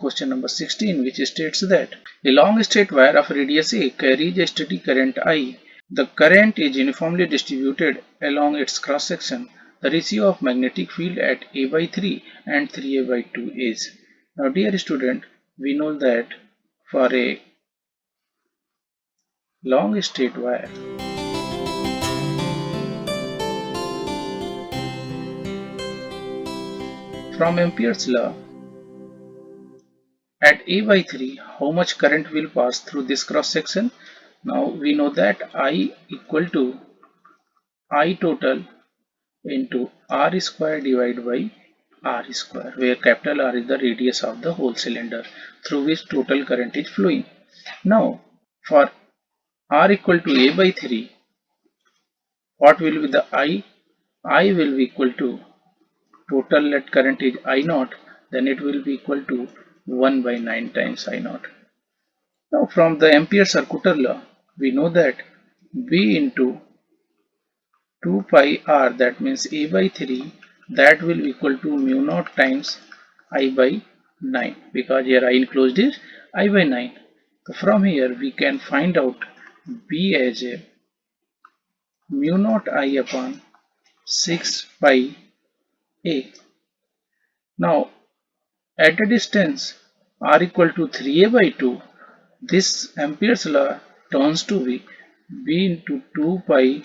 question number 16, which states that a long straight wire of radius A carries a steady current I. The current is uniformly distributed along its cross section. The ratio of magnetic field at A by 3 and 3A by 2 is. Now dear student, we know that for a long straight wire, from Ampere's law, at A by 3, how much current will pass through this cross section? Now we know that I equal to I total into R square divided by R square, where capital R is the radius of the whole cylinder through which total current is flowing. Now for R equal to A by 3, what will be the I? I will be equal to total net current is I naught, then it will be equal to 1 by 9 times I naught. Now from the Ampere circuital law, we know that V into 2 pi R, that means A by 3, that will equal to mu naught times I by 9, because here I enclosed is I by 9. So from here we can find out B as a mu naught I upon 6 pi A. Now at a distance R equal to 3A by 2, this Ampere's law turns to be V into 2 pi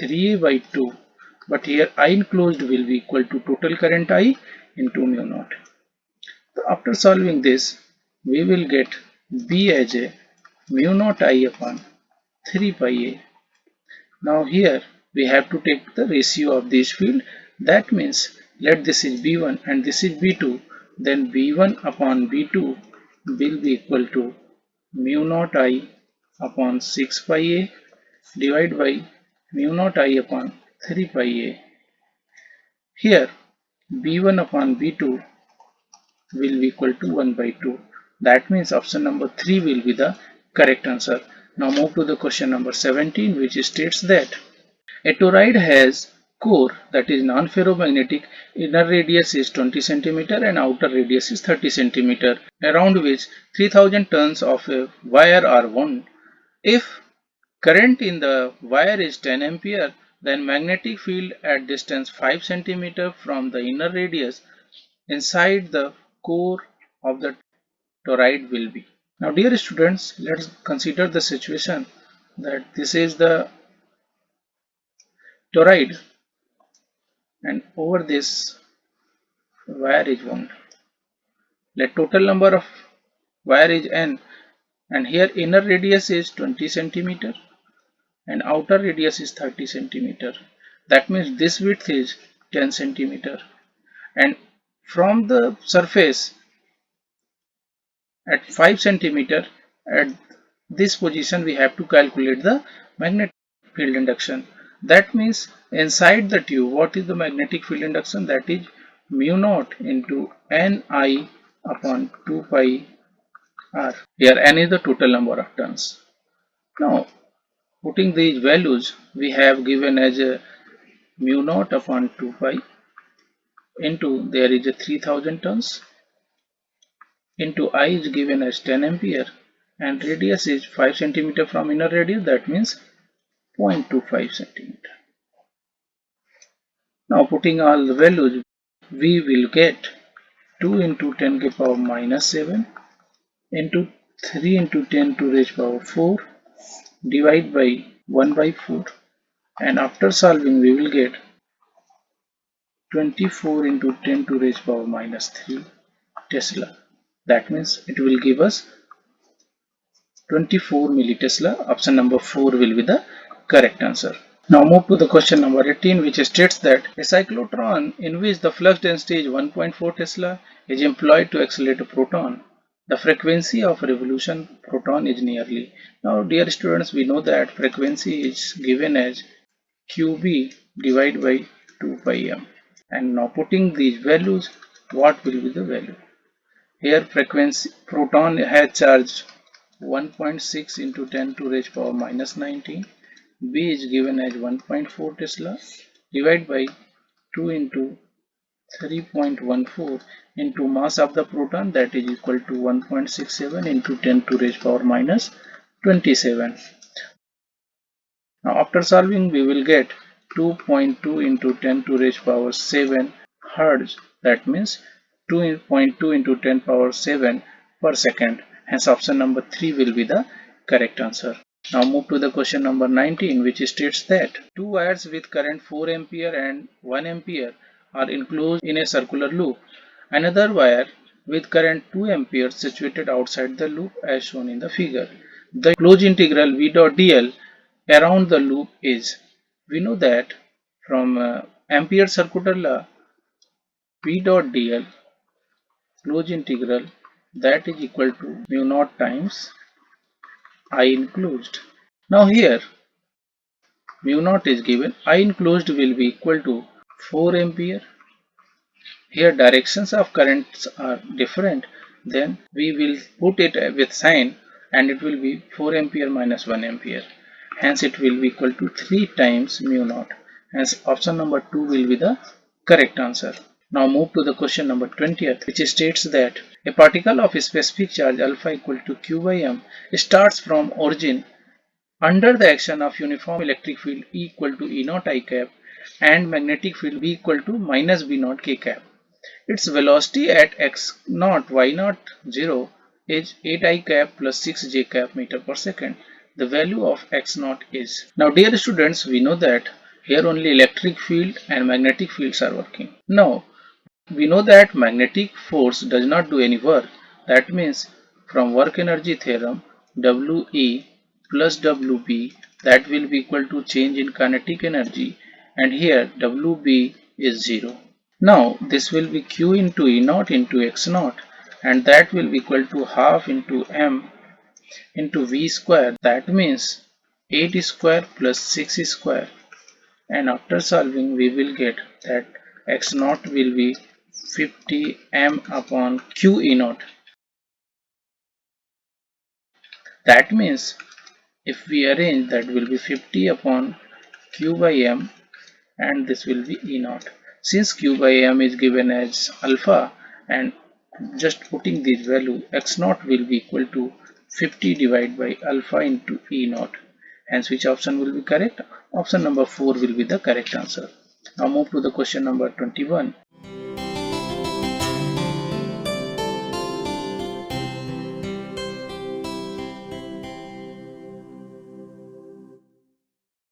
3A by 2, but here I enclosed will be equal to total current I into mu naught. So after solving this, we will get B as a mu naught I upon 3 pi A. Now here we have to take the ratio of this field. That means let this is B1 and this is B2, then B1 upon B2 will be equal to mu naught I upon 6 pi A divided by mu naught I upon 3 pi A. Here B1 upon B2 will be equal to 1 by 2. That means option number 3 will be the correct answer. Now move to the question number 17, which states that a toroid has core that is non-ferromagnetic, inner radius is 20 cm and outer radius is 30 cm, around which 3000 turns of a wire are wound. If current in the wire is 10 ampere, then magnetic field at distance 5 cm from the inner radius inside the core of the toroid will be. Now dear students, let's consider the situation that this is the toroid and over this wire is wound. Let total number of wire is n, and here inner radius is 20 cm and outer radius is 30 cm. That means this width is 10 cm, and from the surface at 5 cm at this position we have to calculate the magnetic field induction. That means inside the tube, what is the magnetic field induction? That is mu naught into Ni upon 2 pi R. Here n is the total number of turns. Now putting these values, we have given as a mu naught upon 2 pi into there is a 3000 turns into I is given as 10 ampere and radius is 5 cm from inner radius, that means 0.25 cm. Now putting all the values, we will get 2 into 10 to the power minus 7 into 3 into 10 to the power 4 divided by 1 by 4, and after solving we will get 24 into 10 to the power minus 3 Tesla. That means it will give us 24 millitesla. Option number 4 will be the correct answer. Now move to the question number 18, which states that a cyclotron in which the flux density is 1.4 Tesla is employed to accelerate a proton. The frequency of revolution proton is nearly. Now dear students, we know that frequency is given as QB divided by 2 pi m. And now putting these values, what will be the value? Here frequency proton has charge 1.6 into 10 to the power minus 19. B is given as 1.4 Tesla divided by 2 into 3.14 into mass of the proton, that is equal to 1.67 into 10 to raise power minus 27. Now after solving we will get 2.2 into 10 to raise power 7 Hertz, that means 2.2 into 10 power 7 per second. Hence option number 3 will be the correct answer. Now move to the question number 19, which states that two wires with current 4 ampere and 1 ampere are enclosed in a circular loop. Another wire with current 2 ampere situated outside the loop as shown in the figure. The closed integral V dot dl around the loop is, we know that from ampere circular law, V dot dl closed integral, that is equal to mu naught times I enclosed. Now here mu naught is given, I enclosed will be equal to 4 ampere. Here directions of currents are different, then we will put it with sign and it will be 4 ampere minus 1 ampere. Hence it will be equal to 3 times mu naught. Hence option number 2 will be the correct answer. Now move to the question number 20th, which states that a particle of a specific charge alpha equal to q by m starts from origin under the action of uniform electric field E equal to E naught I cap and magnetic field B equal to minus B naught K cap. Its velocity at x naught y naught 0 is 8 I cap plus 6 J cap meter per second. The value of x naught is. Now dear students, we know that here only electric field and magnetic fields are working. Now we know that magnetic force does not do any work. That means from work energy theorem, WE plus WB, that will be equal to change in kinetic energy, and here WB is 0. Now this will be Q into E naught into X naught, and that will be equal to half into M into V square. That means 8 square plus 6 square, and after solving we will get that X naught will be 50 M upon Q E naught. That means if we arrange, that will be 50 upon Q by M, and this will be E naught. Since Q by M is given as alpha, and just putting this value, X naught will be equal to 50 divided by alpha into E naught. Hence which option will be correct? Option number 4 will be the correct answer. Now move to the question number 21.